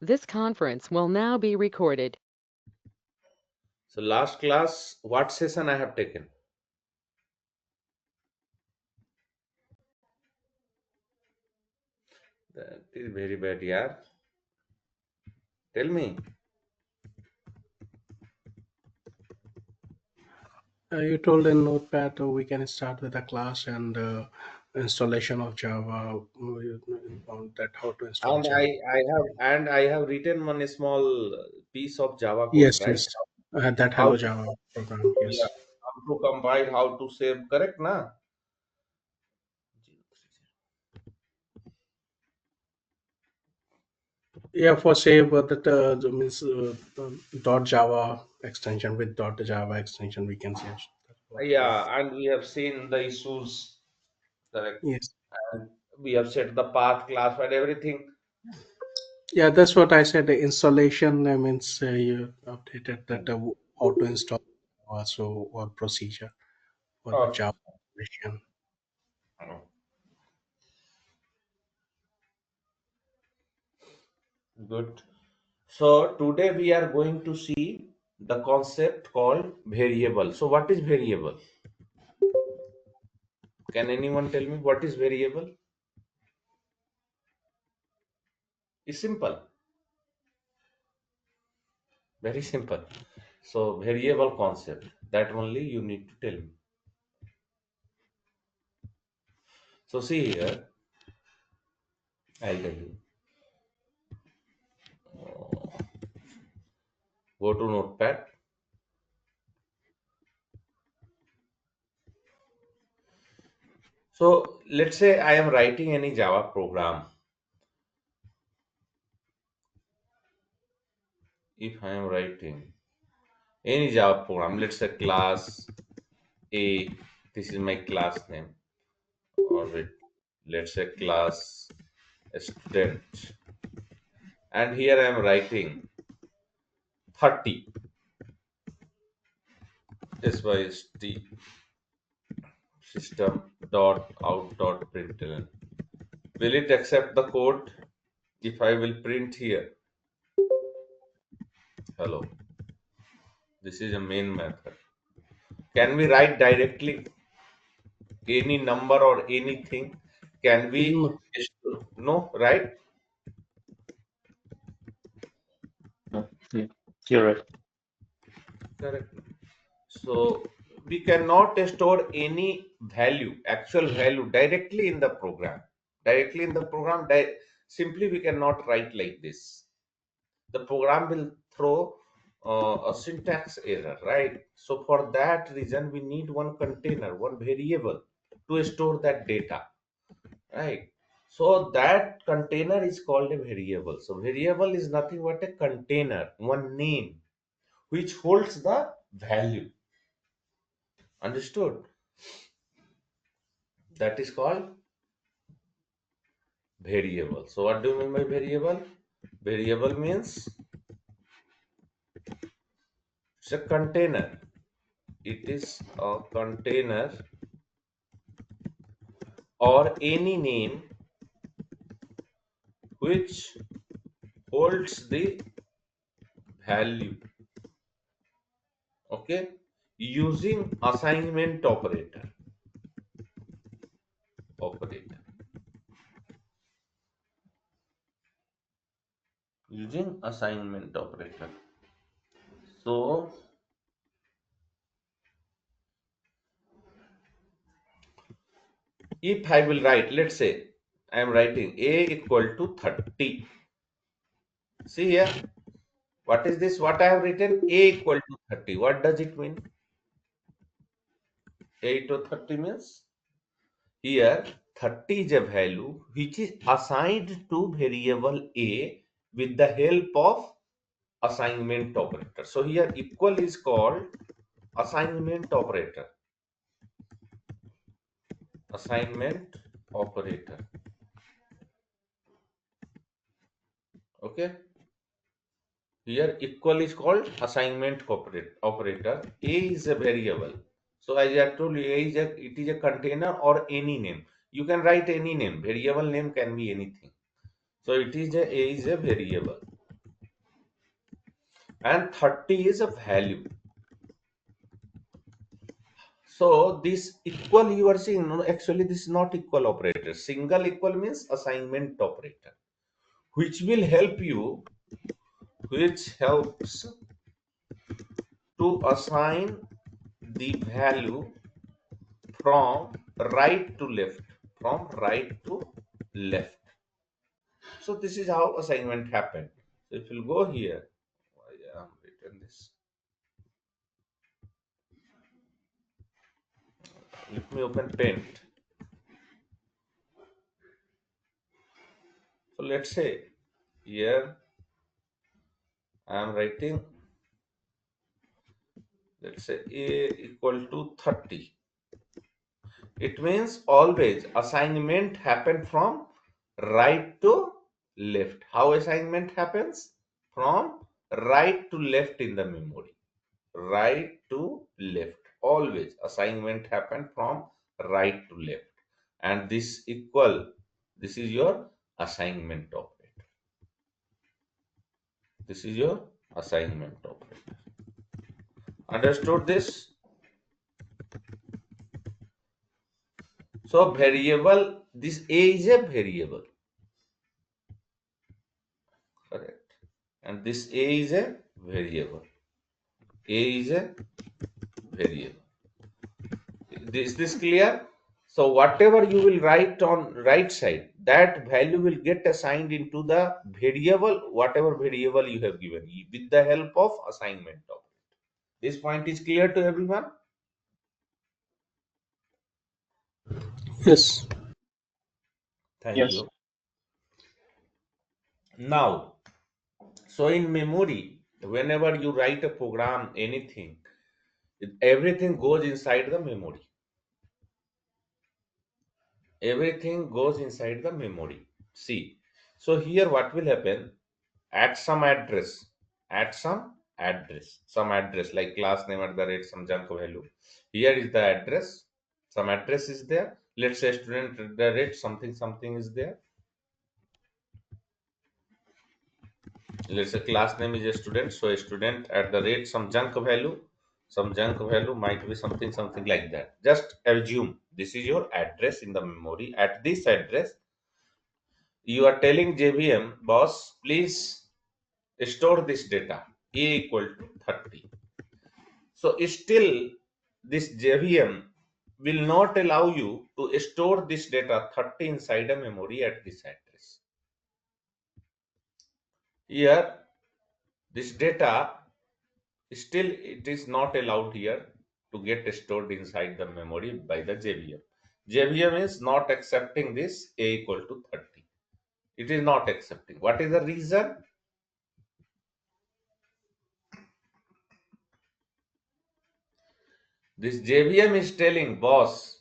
This conference will now be recorded. So last class, what session I have taken? That is very bad, yeah. Tell me. You told in Notepad we can start with a class and installation of Java. On that, how to install And Java. I have written one small piece of Java code, Yes, right? yes. That How Hello Java program. yeah, Yes. how to compile, how to save, correct, na? Yeah, for save that means dot Java extension with dot Java extension we can save. That's what, yeah. Yeah, and we have seen the issues, correct? Yes. And we have set the path, class, and everything. Yeah, that's what I said. The installation means you updated that how to install also or procedure for the Okay. Java installation. Good. So today we are going to see the concept called variable. So what is variable? Can anyone tell me what is variable? It's simple, very simple. So variable concept, that only you need to tell me. So see here, I'll tell you. Go to Notepad. So let's say I am writing any Java program. If I am writing any Java program, let's say class A, this is my class name, or let's say class student, and here I am writing 30 syst system dot out dot println. Will it accept the code if I will print here? Hello, this is a main method. Can we write directly any number or anything? Can we? No. No, right? Yeah, you're right. Correct. So we cannot store any value, actual value directly in the program. Directly in the program, simply we cannot write like this. The program will throw a syntax error, right? So for that reason, we need one container, one variable to store that data, right? So that container is called a variable. So variable is nothing but a container, one name, which holds the value. Understood? That is called variable. So what do you mean by variable? Variable means it's a container. It is a container or any name which holds the value. Okay, using assignment operator, using assignment operator. So if I will write, let's say I am writing a equal to 30. See here, what is this? What I have written? A equal to 30. What does it mean? A equal to 30 means here 30 is a value which is assigned to variable A with the help of assignment operator. So here equal is called assignment operator. Assignment operator. Okay. Here equal is called assignment operator. A is a variable. So as I told you, it is a container or any name. You can write any name. Variable name can be anything. So it is a is a variable. and 30 is a value. So this equal you are seeing, no, actually this is not equal operator. Single equal means assignment operator, which will help you, which helps to assign the value from right to left, from right to left. So this is how assignment happened. So if you go here, I have written this. Let me open Paint. So let's say here I am writing, let's say A equal to 30. It means always assignment happen from right to left. How assignment happens? From right to left in the memory. Right to left. Always assignment happen from right to left. And this equal, this is your assignment operator. This is your assignment operator. Understood this? So variable, this A is a variable. Correct. And this A is a variable. A is a variable. Is this clear? So whatever you will write on right side, that value will get assigned into the variable, whatever variable you have given, with the help of assignment operator. This point is clear to everyone? Yes. Thank Yes. you. Now, so in memory, whenever you write a program, anything, everything goes inside the memory. Everything goes inside the memory. See, so here what will happen? At some address, some address like class name at the rate some junk value. Here is the address. Some address is there. Let's say student at the rate something something is there. Let's say class name is a student, so a student at the rate some junk value. Some junk value might be something something like that. Just assume this is your address in the memory. At this address, you are telling JVM, boss, please store this data A equal to 30. So still this JVM will not allow you to store this data 30 inside a memory at this address. Here this data still it is not allowed here to get stored inside the memory by the JVM. JVM is not accepting this A equal to 30. It is not accepting. What is the reason? This JVM is telling boss,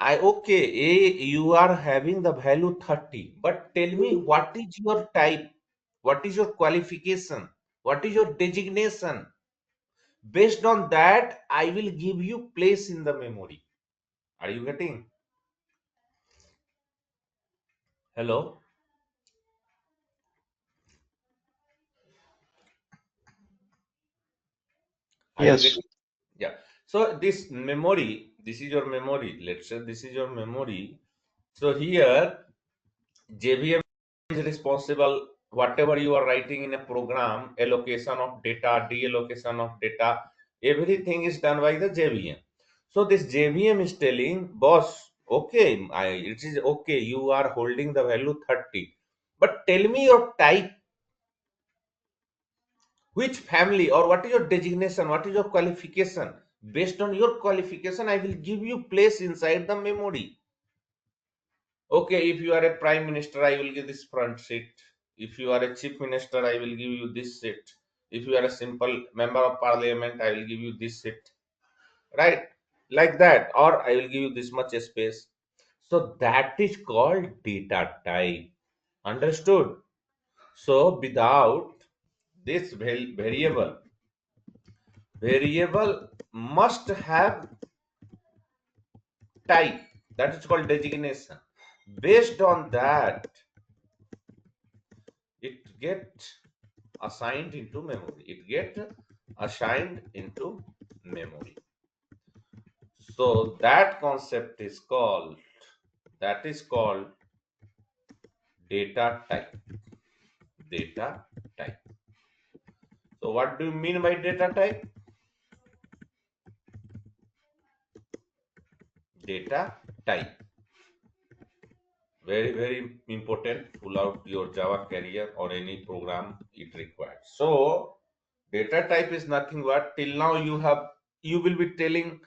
you are having the value 30, but tell me what is your type, what is your qualification, what is your designation. Based on that, I will give you place in the memory. Are you getting? Hello? Are you Yes. getting? Yeah. So this memory, this is your memory. Let's say this is your memory. So here JVM is responsible whatever you are writing in a program, allocation of data, deallocation of data, everything is done by the JVM. So this JVM is telling boss, okay, it is okay, you are holding the value 30, but tell me your type, which family, or what is your designation, what is your qualification. Based on your qualification, I will give you place inside the memory. Okay, if you are a prime minister, I will give this front seat. If you are a chief minister, I will give you this seat. If you are a simple member of parliament, I will give you this seat. Right? Like that. Or I will give you this much space. So that is called data type. Understood? So without this variable must have type. That is called designation. Based on that, it get assigned into memory. It get assigned into memory. So that concept is called, data type. Data type. So what do you mean by data type? Data type. Very, very important throughout your Java career or any program it requires. So data type is nothing but till now you will be telling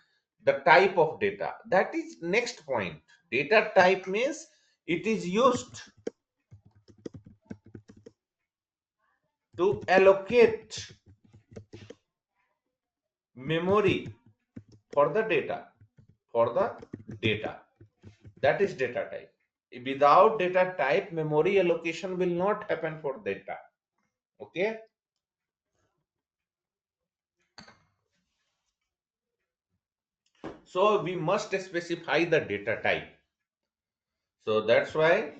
the type of data. That is next point. Data type means it is used to allocate memory for the data. That is data type. Without data type, memory allocation will not happen for data. Okay. So we must specify the data type. So that's why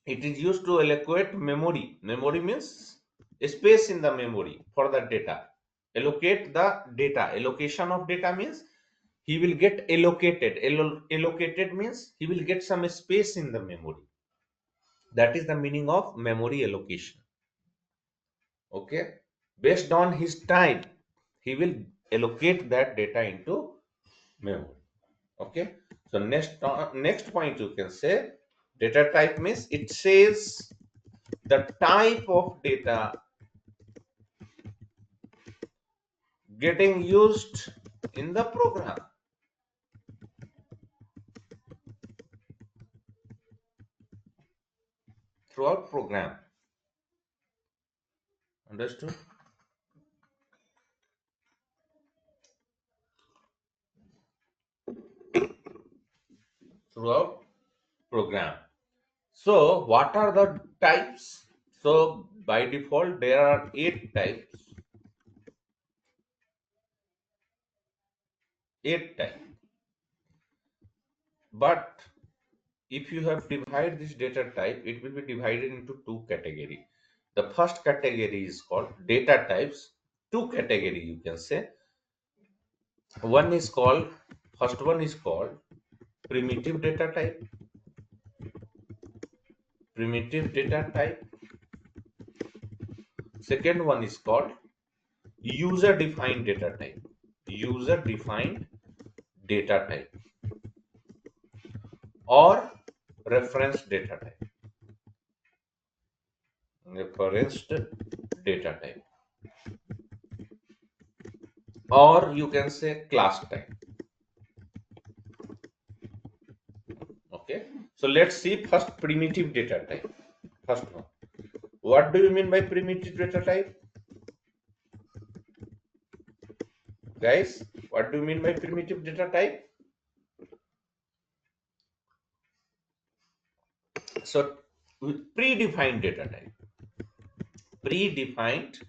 it is used to allocate memory. Memory means space in the memory for the data. Allocate the data. Allocation of data means he will get allocated. Allocated means he will get some space in the memory. That is the meaning of memory allocation. Okay. Based on his type, he will allocate that data into memory. Okay. So next point you can say data type means it says the type of data getting used in the program. Throughout program. Understood? Throughout program. So what are the types? So by default there are 8 types. 8 types. But if you have divided this data type, it will be divided into 2 categories. The first category is called data types. 2 categories you can say. First one is called primitive data type. Primitive data type. Second one is called user defined data type. User defined data type or reference data type. Referenced data type. Or you can say class type. Okay. So let's see first primitive data type. First one. What do you mean by primitive data type? Guys, what do you mean by primitive data type? So predefined data type. Predefined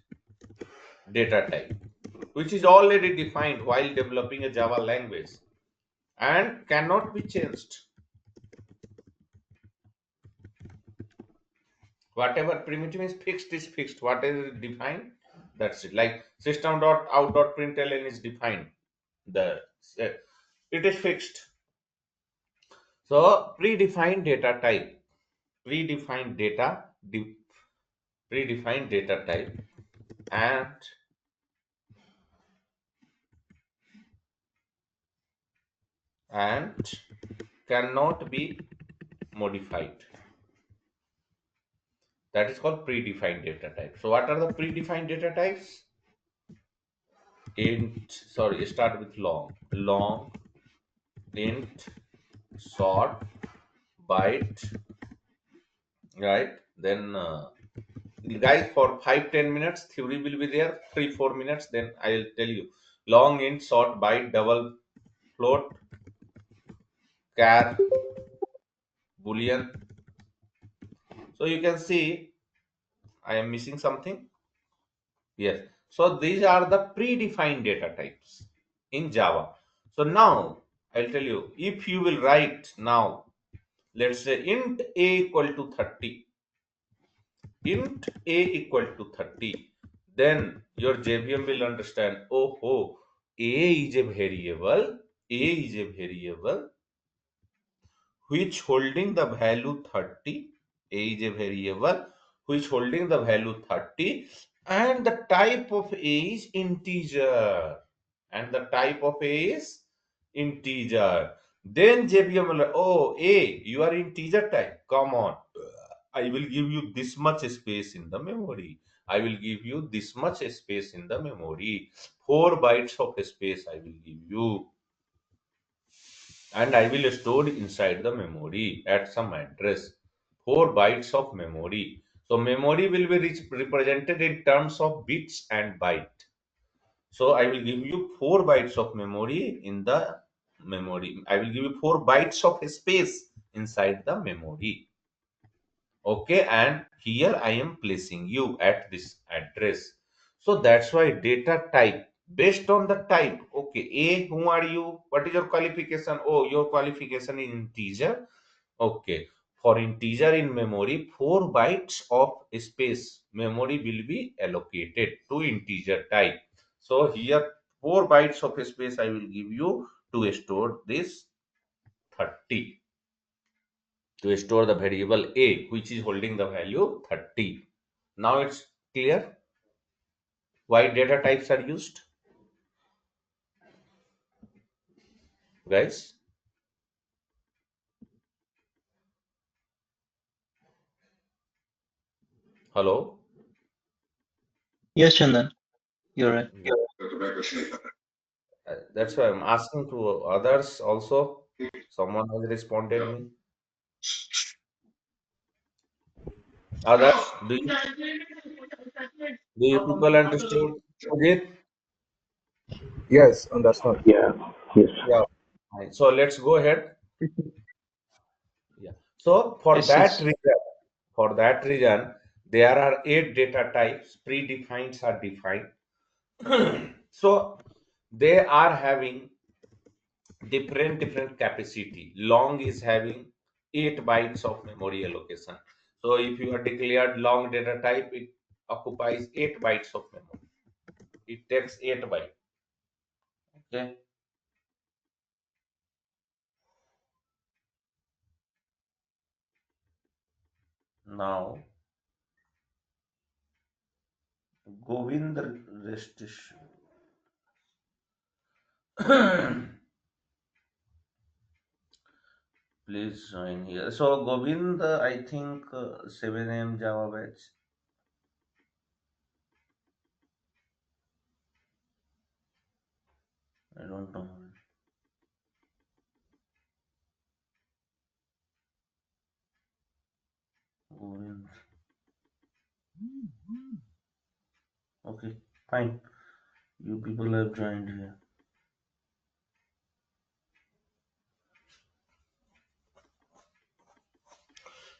data type, which is already defined while developing a Java language and cannot be changed. Whatever primitive is fixed. What is defined, that's it. Like system.out.println is defined. It is fixed. So predefined data type, predefined data type, and cannot be modified. That is called predefined data type. So what are the predefined data types? Start with long, int, short, byte, right? Then guys, for 5-10 minutes theory will be there, 3-4 minutes, then I'll tell you long, int, short, byte, double, float, char, boolean. So you can see I am missing something. Yes. So these are the predefined data types in Java. So now I'll tell you, if you will write now, let's say int a equal to 30. Int a equal to 30. then your JVM will understand, oh, A is a variable, which holding the value 30. A is a variable which holding the value 30, and the type of A is integer. Then JVM will, oh, A, you are integer type. Come on. I will give you this much space in the memory. I will give you this much space in the memory. 4 bytes of space I will give you, and I will store inside the memory at some address. 4 bytes of memory. So memory will be represented in terms of bits and byte. So I will give you 4 bytes of memory in the memory. I will give you 4 bytes of space inside the memory. Okay, and here I am placing you at this address. So that's why data type, based on the type. Okay, A, who are you? What is your qualification? Oh, your qualification is integer. Okay, for integer in memory, 4 bytes of space memory will be allocated to integer type. So here 4 bytes of space I will give you to store this 30, to store the variable A, which is holding the value 30. Now it's clear why data types are used, guys. Hello. Yes, Chandan, you're right. Yeah. That's why I'm asking to others also. Someone has responded me. Others, do you people understood? Sujit? Yes, understand. Yeah. Yes. Yeah. Fine. So let's go ahead. Yeah. So Yes, yes. for that reason, there are 8 data types. Predefined are defined. So they are having different capacity. Long is having 8 bytes of memory allocation. So if you are declared long data type, it occupies 8 bytes of memory. It takes 8 bytes. Okay. Now Govind restriction. Please join here. So Govind, I think 7 a.m. Java batch. I don't know. Govind. Okay, fine. You people have joined here.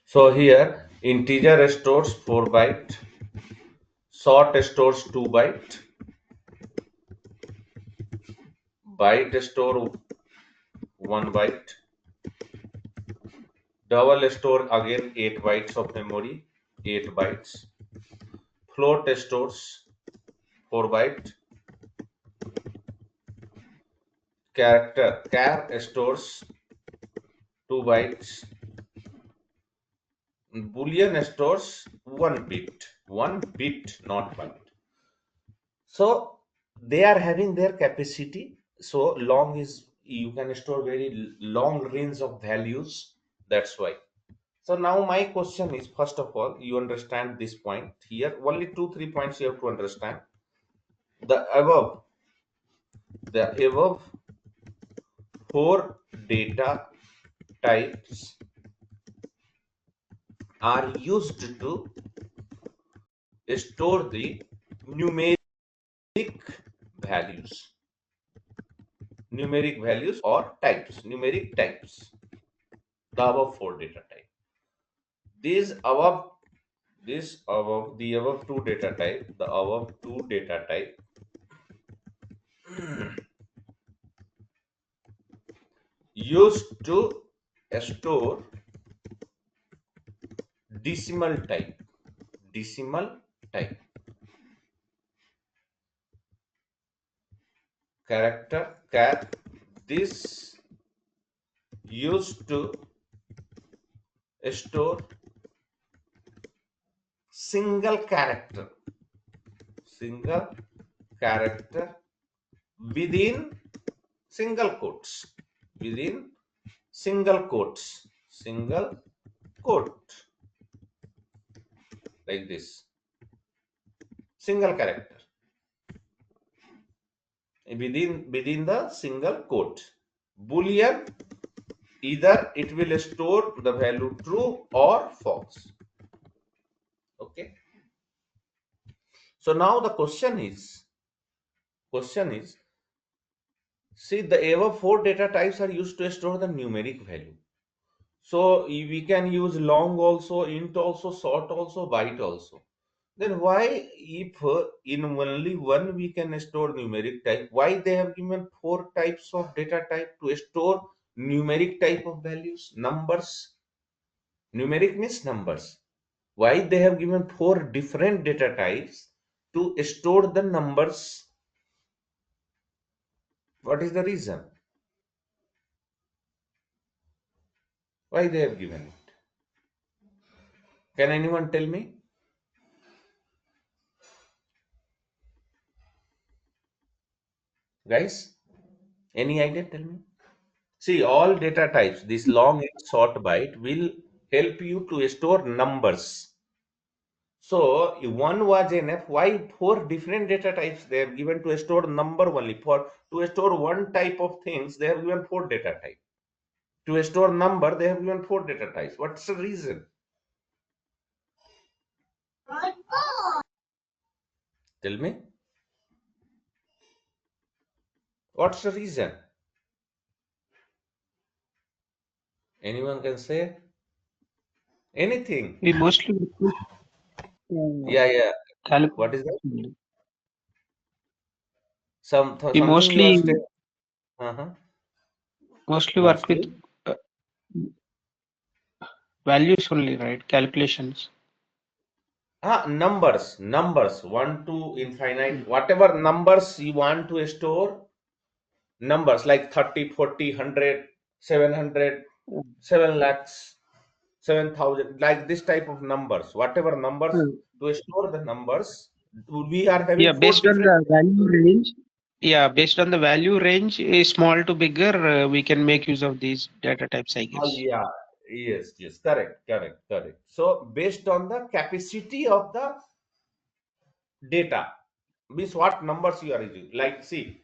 So here integer stores 4 byte, short stores 2 byte, byte store 1 byte, double store again 8 bytes of memory, 8 bytes, float stores 4 byte, char stores 2 bytes, boolean stores 1 bit, not byte. So they are having their capacity. So long is, you can store very long range of values. That's why. So now my question is, first of all, you understand this point here. Only 2-3 points you have to understand. The above 4 data types are used to store the numeric values, or types, numeric types. The above 4 data type. These above the above two data type, used to store decimal type. character char. This used to store single character within single quotes, single quote, like this, single character within the single quote. Boolean, either it will store the value true or false. Okay, so now the question is, see, the above 4 data types are used to store the numeric value. So we can use long also, int also, sort also, byte also. Then why, if in only one we can store numeric type, why they have given 4 types of data type to store numeric type of values, numbers? Numeric means numbers. Why they have given 4 different data types to store the numbers? What is the reason? Why they have given it? Can anyone tell me? Guys, any idea? Tell me. See, all data types, this long and short byte, will help you to store numbers. So one was enough. Why 4 different data types they have given to store number only? For to store one type of things, they have given 4 data types. To store number, they have given 4 data types. What's the reason? Tell me. What's the reason? Anyone can say anything? We mostly Yeah. What is that? Something you are saying. mostly work with values only, right? Calculations. Numbers 1 to infinite, whatever numbers you want to store, numbers like 30, 40, 100, 700, 7 lakhs, 7,000, like this type of numbers, whatever numbers, to store the numbers, we are having Yeah, 4 based on different the value range. Yeah, based on the value range, small to bigger, we can make use of these data types, I guess. yeah, yes, correct. So based on the capacity of the data, means what numbers you are using. Like, see,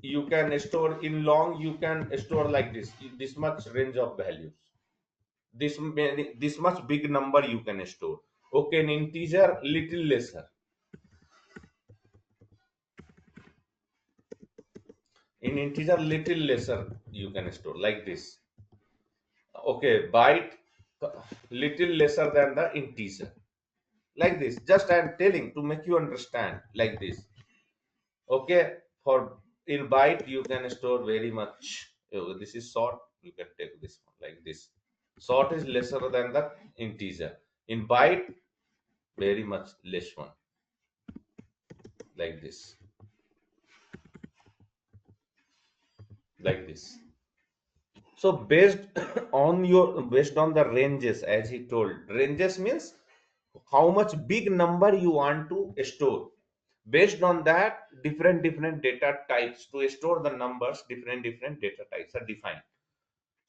you can store in long, you can store like this much range of values, this much big number you can store. Okay, in integer little lesser, you can store like this. Okay, byte little lesser than the integer, like this. Just I am telling to make you understand, like this. Okay, for in byte you can store very much. This is short, you can take this one like this. Short is lesser than the integer. In byte, very much less one, like this, so based on the ranges, as he told, ranges means how much big number you want to store. Based on that, different data types to store the numbers, different data types are defined.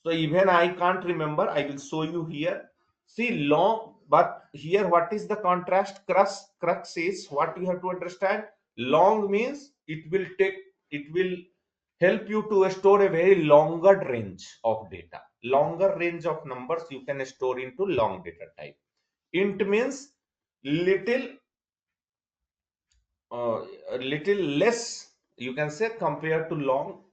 So even I can't remember, I will show you here. See, long, but here what is the contrast? Crux is what you have to understand. Long means it will help you to store a very longer range of data. Longer range of numbers you can store into long data type. Int means little little less, you can say, compared to long,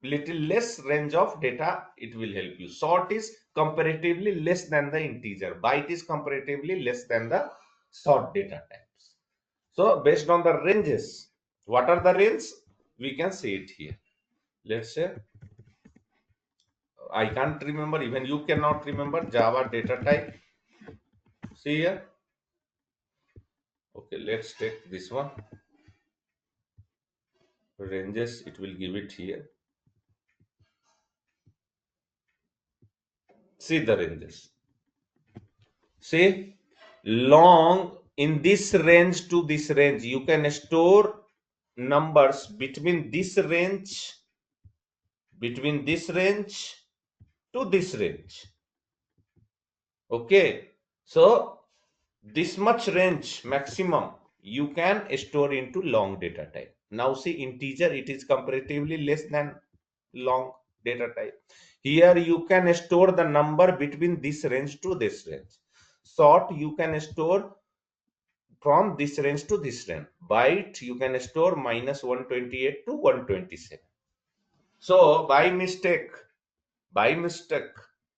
little less range of data it will help you. Short is comparatively less than the integer. Byte is comparatively less than the short data types. So based on the ranges, what are the ranges? We can see it here. Let's say I can't remember, even you cannot remember Java data type. See here. Okay, let's take this one. ranges, it will give it here. See the ranges. See, long in this range to this range, you can store numbers between this range to this range. Okay, so this much range maximum you can store into long data type. Now see, integer, it is comparatively less than long data type. Here you can store the number between this range to this range. Short, you can store from this range to this range. Byte, you can store minus 128 to 127. So by mistake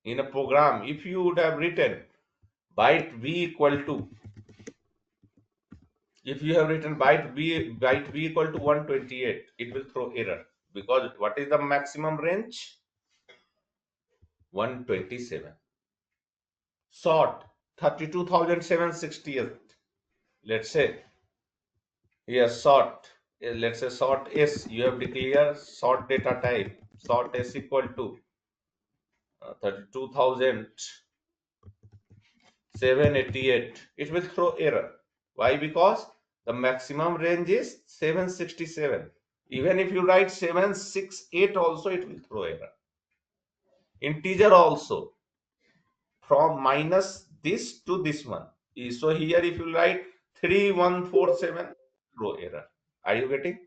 in a program, if you would have written byte b equal to, if you have written byte b equal to 128, it will throw error, because what is the maximum range? 127. Short, 32,768. Let's say, yes, short. Let's say short s, you have declared short data type, short s equal to 32,788. It will throw error. Why? Because the maximum range is 767. Even if you write 768 also, it will throw error. Integer also, from minus this to this one. So here if you write 3147, throw error. Are you getting?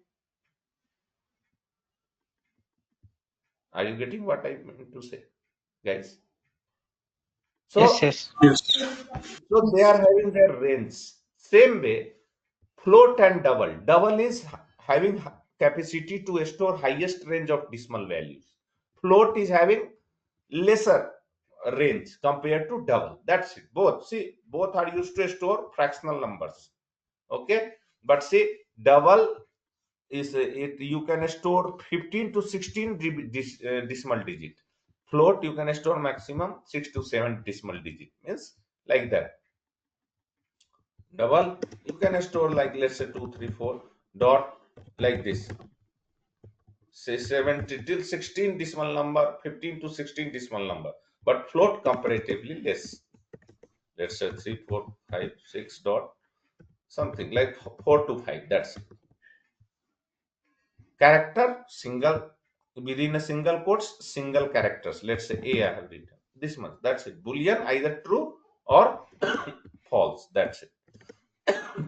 Are you getting what I meant to say, guys? So, Yes. Yes. so they are having their range. Same way, float and double. Double is having capacity to store highest range of decimal values. Float is having lesser range compared to double. That's it. Both, see, both are used to store fractional numbers. Okay, but see, double is it, you can store 15 to 16 decimal digit. Float, you can store maximum 6 to 7 decimal digit. Means like that. Double, you can store like, let's say 2 3 4 dot, like this, say 7 till 16 decimal number, 15 to 16 decimal number. But float comparatively less. Let's say 3 4 5 6 dot something, like 4 to 5. That's it. Character, single, within a single quotes, single characters. Let's say A I have written this much. That's it. Boolean, either true or false. That's it.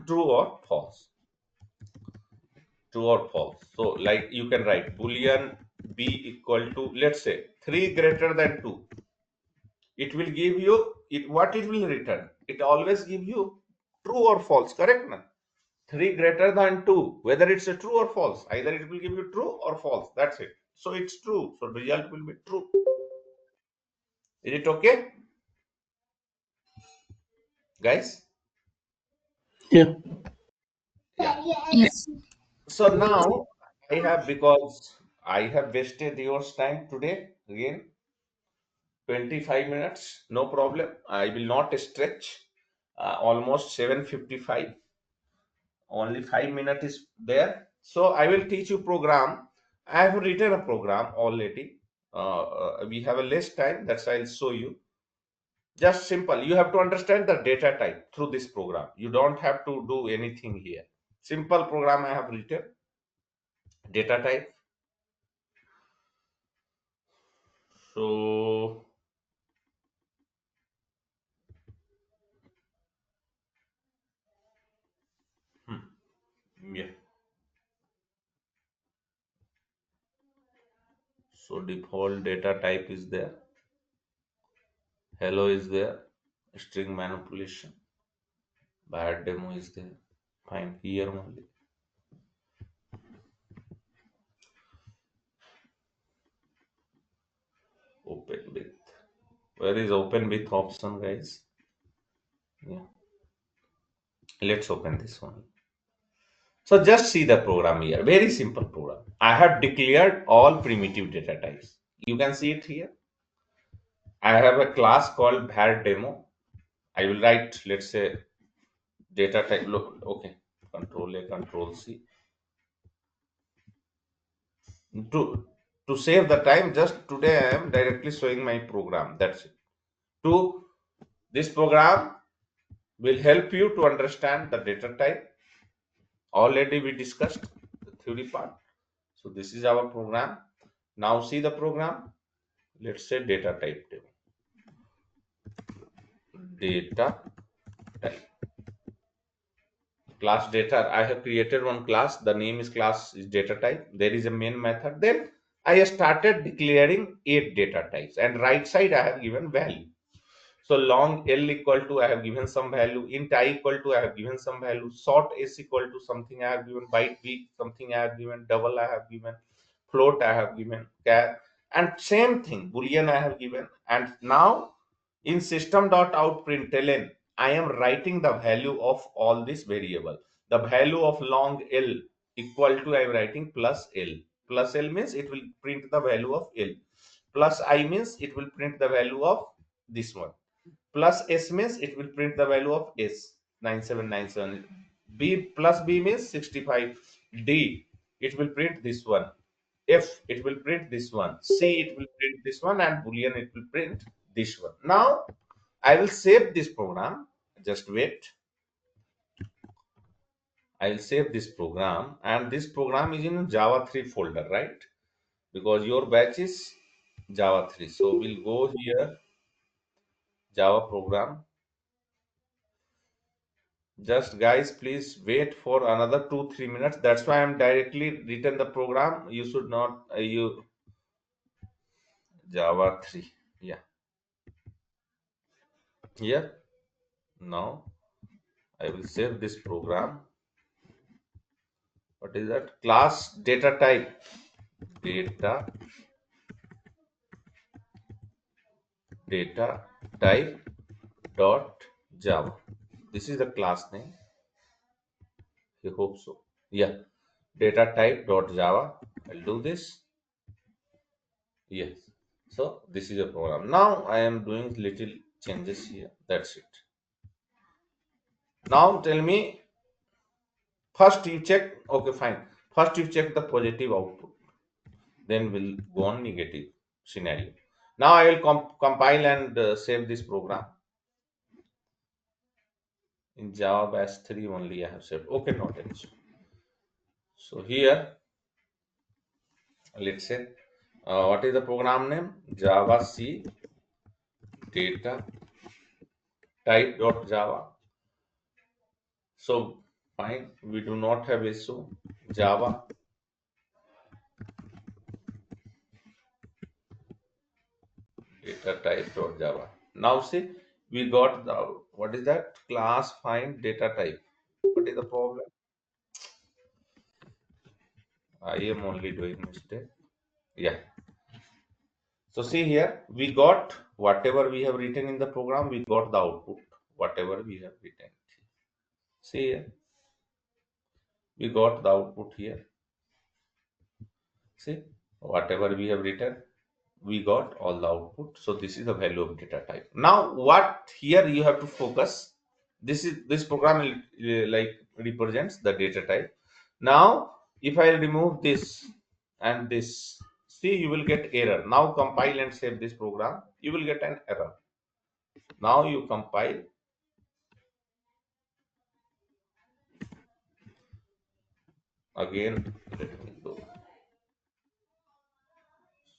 True or false. True or false. So like you can write Boolean b equal to, let's say 3 greater than 2. It will give you it, what it will return. It always give you true or false. Correct, man? 3 greater than 2, whether it's a true or false, either it will give you true or false. That's it. So it's true, so result will be true. Is it okay, guys? Yeah. Yeah. Yes. So now I have, because I have wasted your time today again, 25 minutes, no problem. I will not stretch. Almost 7:55. Only 5 minutes is there. So I will teach you program. I have written a program already. We have a less time, that's why I'll show you. Just simple. You have to understand the data type through this program. You don't have to do anything here. Simple program I have written. Data type. So yeah. So default data type is there. Hello is there. String manipulation. Bad demo is there. Fine. Here only. Open with. Where is open with option, guys? Yeah. Let's open this one. So just see the program here. Very simple program. I have declared all primitive data types. You can see it here. I have a class called var demo. I will write, let's say, data type. Look, okay. Control A, Control C. To save the time, just today I am directly showing my program. That's it. To this program will help you to understand the data type. Already we discussed the theory part. So this is our program. Now see the program. Let's say data type table. Data type. Class data. I have created one class. The name is class is data type. There is a main method. Then I started declaring 8 data types, and right side I have given value. So long L equal to I have given some value, int I equal to I have given some value, short S equal to something I have given, byte B something I have given, double I have given, float I have given, char, and same thing boolean I have given. And now in system.out.println I am writing the value of all this variable. The value of long L equal to I am writing plus L. Plus L means it will print the value of L. Plus I means it will print the value of this one. Plus S means it will print the value of S 9797. B plus B means 65. D it will print this one. F it will print this one. C it will print this one, and Boolean it will print this one. Now I will save this program. Just wait. I will save this program, and this program is in Java 3 folder, right? Because your batch is Java 3. So we'll go here, Java program. Just guys, please wait for another 2-3 minutes. That's why I'm directly written the program. You should not you Java 3. Yeah. Here now I will save this program. What is that? Class data type. Data type dot Java. This is the class name. I hope so. Yeah. Data type dot Java. I'll do this. Yes. So this is a program. Now I am doing little changes here. That's it. Now tell me, first you check, okay, fine. First you check the positive output. Then we'll go on negative scenario. Now I will compile and save this program. In Java Bash 3 only I have saved. Okay, not an issue. So here, let's say, what is the program name? Java C data type.java. So fine, we do not have issue. Java data type.java. Now see, we got the, what is that? Class find data type. What is the problem? I am only doing mistake. Yeah. So see here, we got whatever we have written in the program, we got the output, whatever we have written. See here, we got the output here. See, whatever we have written, we got all the output. So this is the value of data type. Now what here you have to focus, this program like represents the data type. Now if I remove this and this, see, you will get error. Now compile and save this program, you will get an error. Now you compile, again let me go.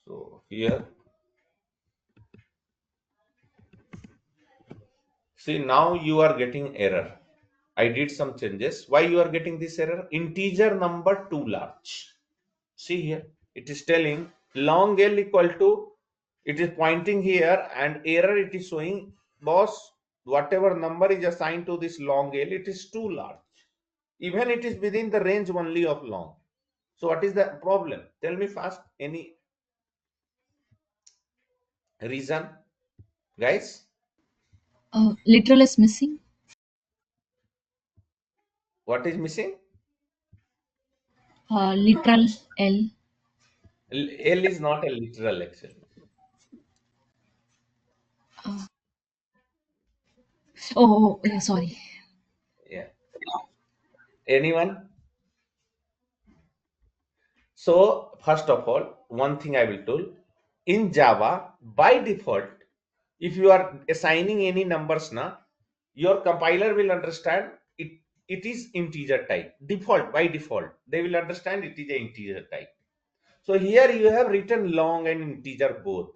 So here, see, now you are getting error. I did some changes. Why you are getting this error? Integer number too large. See here, it is telling long L equal to, it is pointing here, and error it is showing, boss, whatever number is assigned to this long L, it is too large. Even it is within the range only of long. So what is the problem? Tell me fast. Any reason, guys? Literal is missing. What is missing? Literal L. L is not a literal actually. Yeah, sorry. Yeah. Anyone? So first of all, one thing I will tell, in Java, by default, if you are assigning any numbers now, your compiler will understand it is integer type. By default, they will understand it is an integer type. So here you have written long and integer both.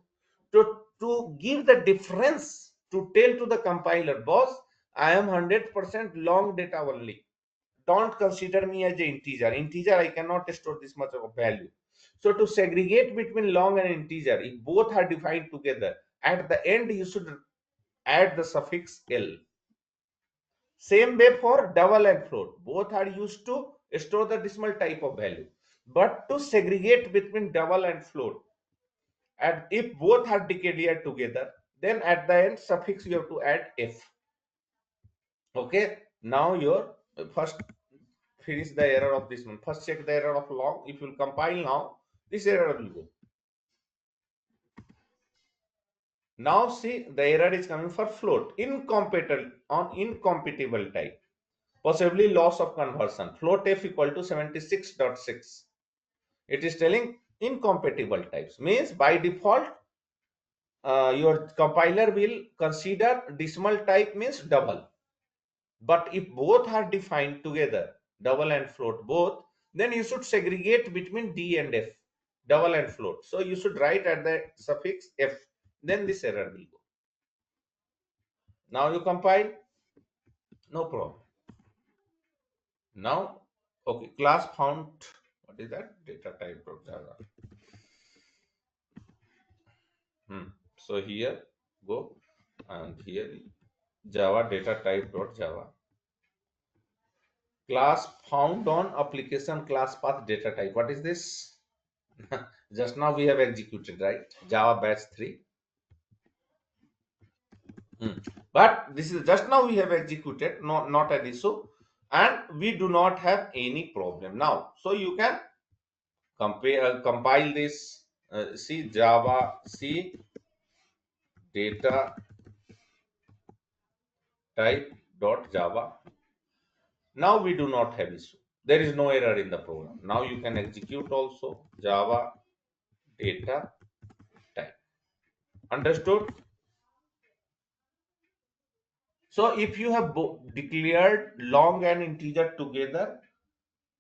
To give the difference, to tell to the compiler, boss, I am 100% long data only. Don't consider me as an integer. Integer, I cannot store this much of a value. So to segregate between long and integer, if both are defined together, at the end you should add the suffix L. Same way for double and float. Both are used to store the decimal type of value. But to segregate between double and float, and if both are declared together, then at the end suffix you have to add F. Okay, now your first finish the error of this one. First check the error of long. If you compile now, this error will go. Now see, the error is coming for float, incompatible type, possibly loss of conversion. Float f equal to 76.6. It is telling incompatible types, means by default your compiler will consider decimal type means double. But if both are defined together, double and float both, then you should segregate between D and F, double and float. So you should write at the suffix F, then this error will go. Now you compile, no problem. Now, okay, class found, what is that? Data type of Java. So here go, and here Java data type dot Java. Class found on application class path data type. What is this? Just now we have executed, right? Java batch 3. But this is just now we have executed, not an issue, and we do not have any problem now. So you can compile this. See Java C data type dot Java. Now we do not have issue. There is no error in the program. Now you can execute also Java data type. Understood? So if you have declared long and integer together,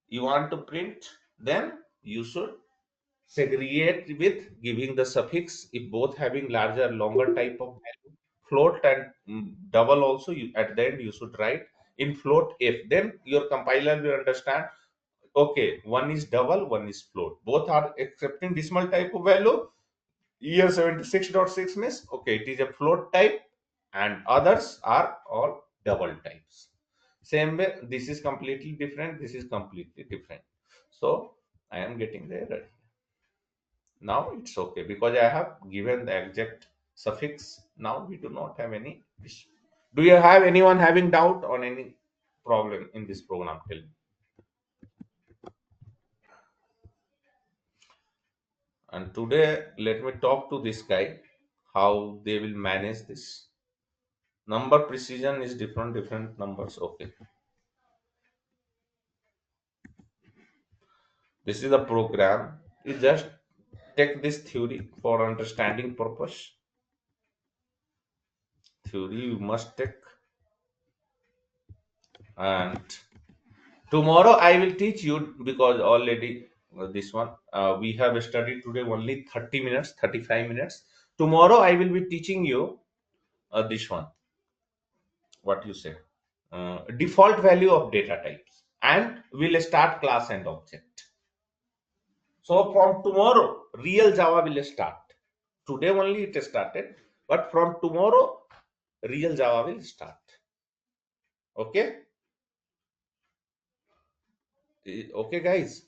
you want to print, then you should segregate with giving the suffix if both having larger, longer type of value. Float and double also, at the end you should write in float F. Then your compiler will understand, okay, one is double, one is float. Both are accepting decimal type of value. Year 76.6 means, okay, it is a float type, and others are all double types. Same way, this is completely different, this is completely different. So I am getting the error. Now it's okay because I have given the exact suffix. Now we do not have any issue. Do you have anyone having doubt on any problem in this program? Tell me. And today, let me talk to this guy how they will manage this. Number precision is different numbers. Okay. This is the program. You just take this theory for understanding purpose. Theory you must take. And tomorrow I will teach you, because already this one we have studied today only 30 minutes, 35 minutes. Tomorrow I will be teaching you this one. What you say? Default value of data types, and we'll start class and object. So from tomorrow, real Java will start. Today only it started, but from tomorrow, real Java will start. Okay? Okay, guys.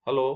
Hello.